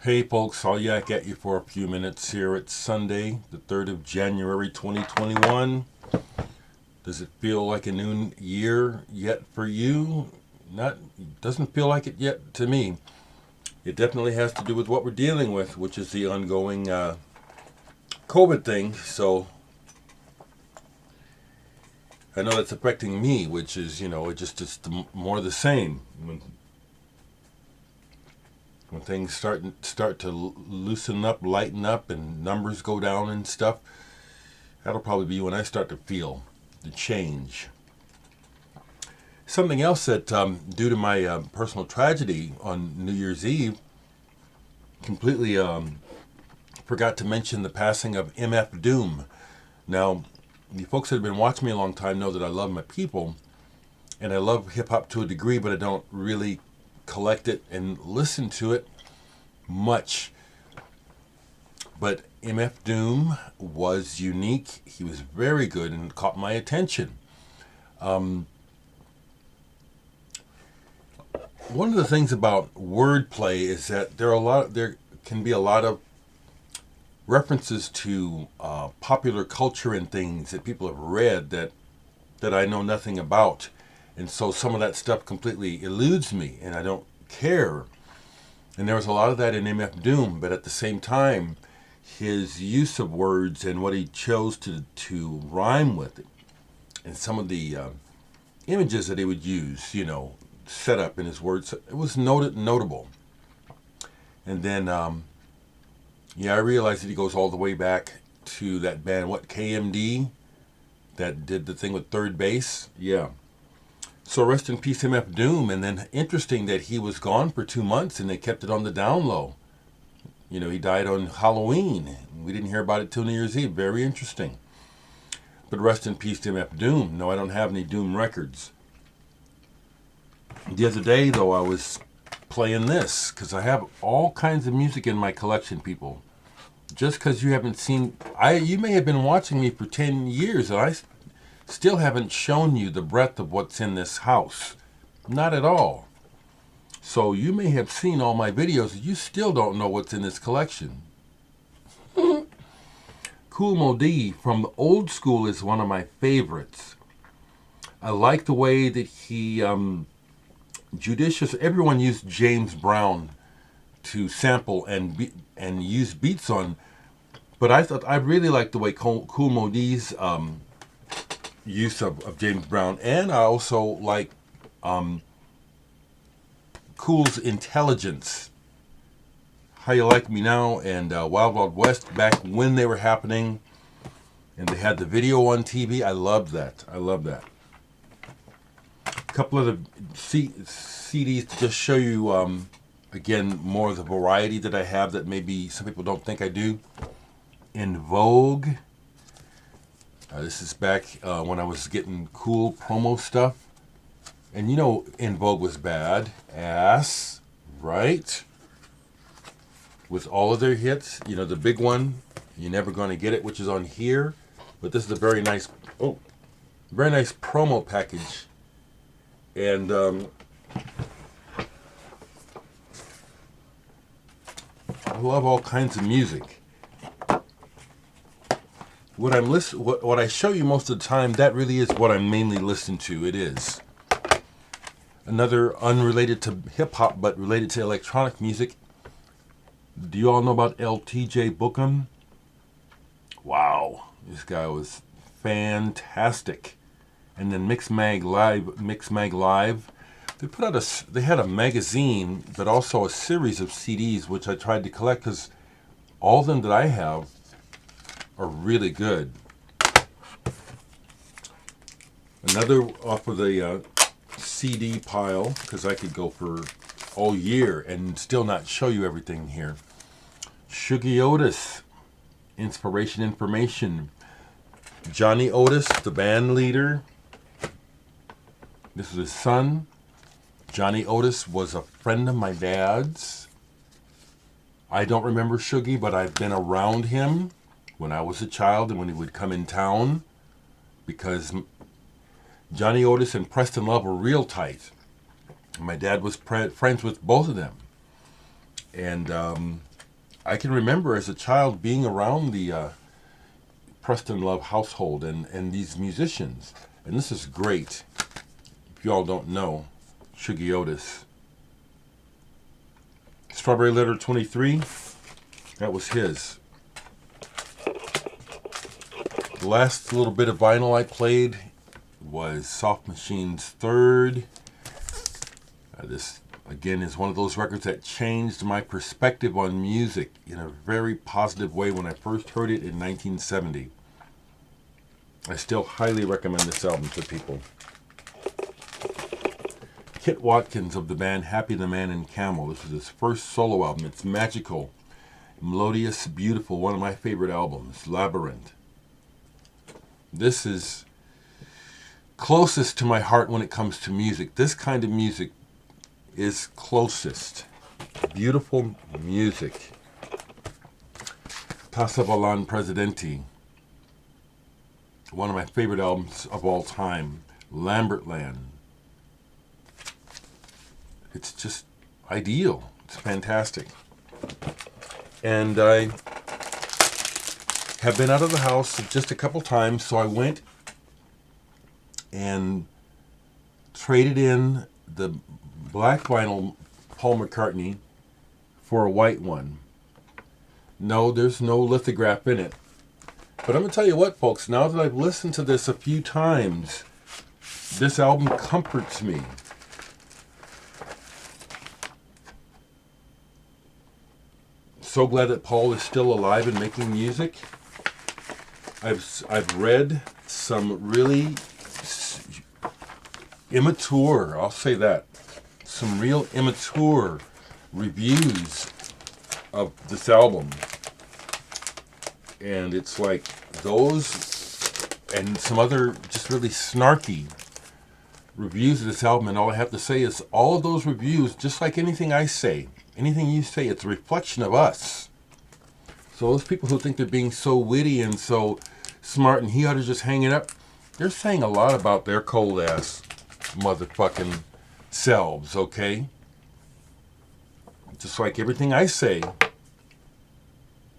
Hey folks, I'll yak at you for a few minutes here. It's Sunday, the 3rd of January 2021. Does it feel like a new year yet for you? Not doesn't feel like it yet to me. It definitely has to do with what we're dealing with, which is the ongoing COVID thing. So I know that's affecting me, which is, it's more the same. When things start to loosen up, lighten up, and numbers go down and stuff, that'll probably be when I start to feel the change. Something else that, due to my personal tragedy on New Year's Eve, completely forgot to mention the passing of MF Doom. Now, the folks that have been watching me a long time know that I love my people, and I love hip hop to a degree, but I don't really collect it and listen to it much. But MF Doom was unique. He was very good and caught my attention. One of the things about wordplay is that there can be a lot of references to popular culture and things that people have read that I know nothing about. And so some of that stuff completely eludes me, and I don't care. And there was a lot of that in MF Doom, but at the same time, his use of words and what he chose to rhyme with, and some of the images that he would use, set up in his words, it was notable. And then, I realized that he goes all the way back to that band, KMD, that did the thing with Third Base. Yeah. So rest in peace, MF Doom. And then interesting that he was gone for 2 months and they kept it on the down low. He died on Halloween. We didn't hear about it till New Year's Eve. Very interesting. But rest in peace to MF Doom. No, I don't have any Doom records. The other day, though, I was playing this because I have all kinds of music in my collection, people. Just because you haven't seen... you may have been watching me for 10 years and I still haven't shown you the breadth of what's in this house. Not at all. So you may have seen all my videos, you still don't know what's in this collection. Kool from the old school is one of my favorites. I like the way that he everyone used James Brown to sample and use beats on, but I really like the way Kool Modi's use of James Brown, and I also like Kool's intelligence. How You Like Me Now and Wild Wild West, back when they were happening, and they had the video on TV. I love that. A couple of the CDs to just show you, again, more of the variety that I have that maybe some people don't think I do. In Vogue. This is back when I was getting Kool promo stuff. And In Vogue was bad ass, right? With all of their hits. The big one, You're Never Gonna Get It, which is on here. But this is a very nice promo package. And I love all kinds of music. What I show you most of the time, that really is what I mainly listen to. It is. Another unrelated to hip hop, but related to electronic music. Do you all know about LTJ Bukem? Wow, this guy was fantastic. And then Mixmag Live. They had a magazine, but also a series of CDs, which I tried to collect because all of them that I have are really good. Another off of the CD pile, because I could go for all year and still not show you everything here. Shuggie Otis, Inspiration Information. Johnny Otis, the band leader. This is his son. Johnny Otis was a friend of my dad's. I don't remember Shuggie, but I've been around him when I was a child and when he would come in town, because Johnny Otis and Preston Love were real tight. My dad was friends with both of them. And I can remember as a child being around the Preston Love household and these musicians. And this is great. If you all don't know, Shuggie Otis. Strawberry Letter 23, that was his. The last little bit of vinyl I played was Soft Machine's Third. This, again, is one of those records that changed my perspective on music in a very positive way when I first heard it in 1970. I still highly recommend this album to people. Kit Watkins of the band Happy the Man and Camel. This was his first solo album. It's magical, melodious, beautiful, one of my favorite albums, Labyrinth. This is closest to my heart when it comes to music. This kind of music is closest. Beautiful music. Tasavallan Presidentti. One of my favorite albums of all time. Lambertland. It's just ideal. It's fantastic. And I have been out of the house just a couple times, so I went and traded in the black vinyl Paul McCartney for a white one. No, there's no lithograph in it. But I'm going to tell you what, folks, now that I've listened to this a few times, this album comforts me. So glad that Paul is still alive and making music. I've read some really immature, I'll say that, some real immature reviews of this album. And it's like those and some other just really snarky reviews of this album. And all I have to say is all of those reviews, just like anything I say, anything you say, it's a reflection of us. So those people who think they're being so witty and so smart and he ought to just hang it up, they're saying a lot about their cold ass motherfucking selves, okay? Just like everything I say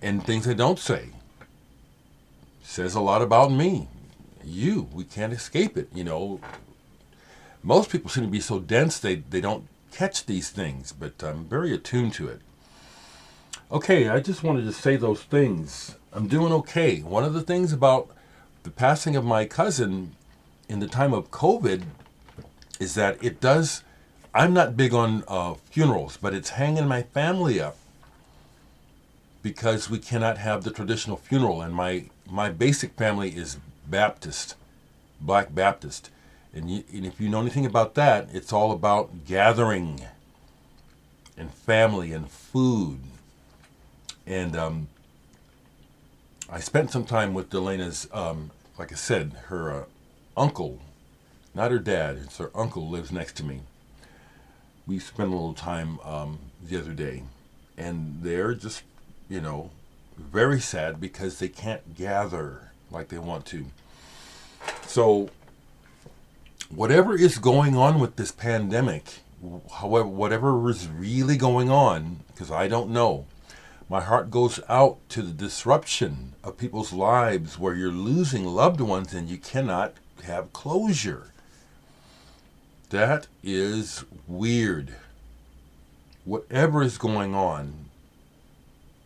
and things I don't say says a lot about me. We can't escape it, you know. Most people seem to be so dense they don't catch these things, but I'm very attuned to it. Okay, I just wanted to say those things. I'm doing okay. One of the things about the passing of my cousin in the time of COVID is that I'm not big on funerals, but it's hanging my family up because we cannot have the traditional funeral. And my basic family is Baptist, Black Baptist. And if you know anything about that, it's all about gathering and family and food. And I spent some time with Delena's, like I said, her uncle, not her dad, it's her uncle lives next to me. We spent a little time the other day. And they're just, very sad because they can't gather like they want to. So whatever is going on with this pandemic, however, whatever is really going on, because I don't know, my heart goes out to the disruption of people's lives where you're losing loved ones and you cannot have closure. That is weird. Whatever is going on,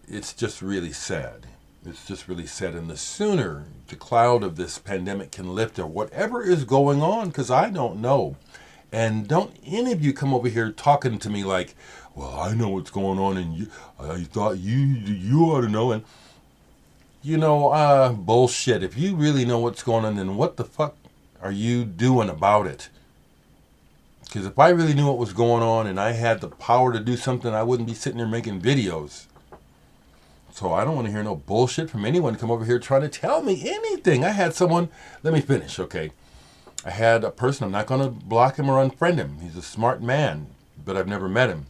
it's just really sad. It's just really sad. And the sooner the cloud of this pandemic can lift or whatever is going on, because I don't know. And don't any of you come over here talking to me like, well, I know what's going on and I thought you ought to know. And, bullshit. If you really know what's going on, then what the fuck are you doing about it? Because if I really knew what was going on and I had the power to do something, I wouldn't be sitting there making videos. So I don't want to hear no bullshit from anyone come over here trying to tell me anything. I had someone, let me finish, okay. I had a person, I'm not going to block him or unfriend him. He's a smart man, but I've never met him.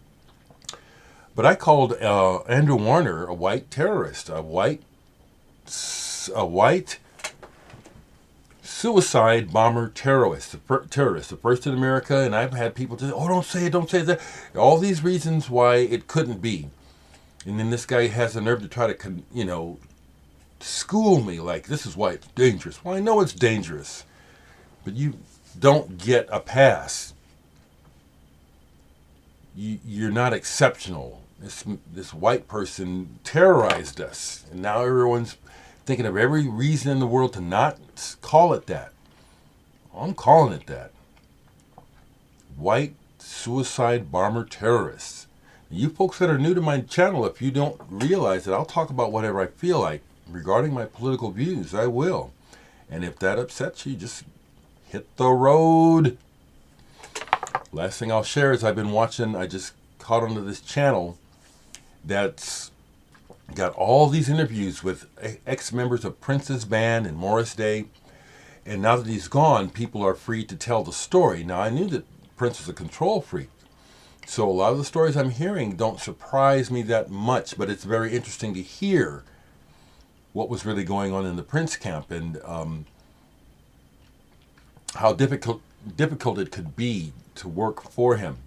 But I called Andrew Warner a white terrorist, a white suicide bomber terrorist, the first in America. And I've had people say, oh, don't say it, don't say that. All these reasons why it couldn't be. And then this guy has the nerve to try to, school me like this is why it's dangerous. Well, I know it's dangerous, but you don't get a pass. You're not exceptional. This white person terrorized us, and now everyone's thinking of every reason in the world to not call it that. I'm calling it that. White suicide bomber terrorists. You folks that are new to my channel, if you don't realize that I'll talk about whatever I feel like regarding my political views, I will. And if that upsets you, just hit the road. Last thing I'll share is I just caught onto this channel that's got all these interviews with ex-members of Prince's band and Morris Day. And now that he's gone, people are free to tell the story. Now, I knew that Prince was a control freak. So a lot of the stories I'm hearing don't surprise me that much, but it's very interesting to hear what was really going on in the Prince camp and how difficult it could be to work for him.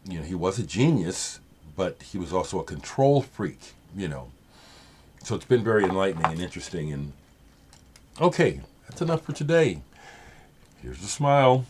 He was a genius, but he was also a control freak, So it's been very enlightening and interesting. And okay, that's enough for today. Here's a smile.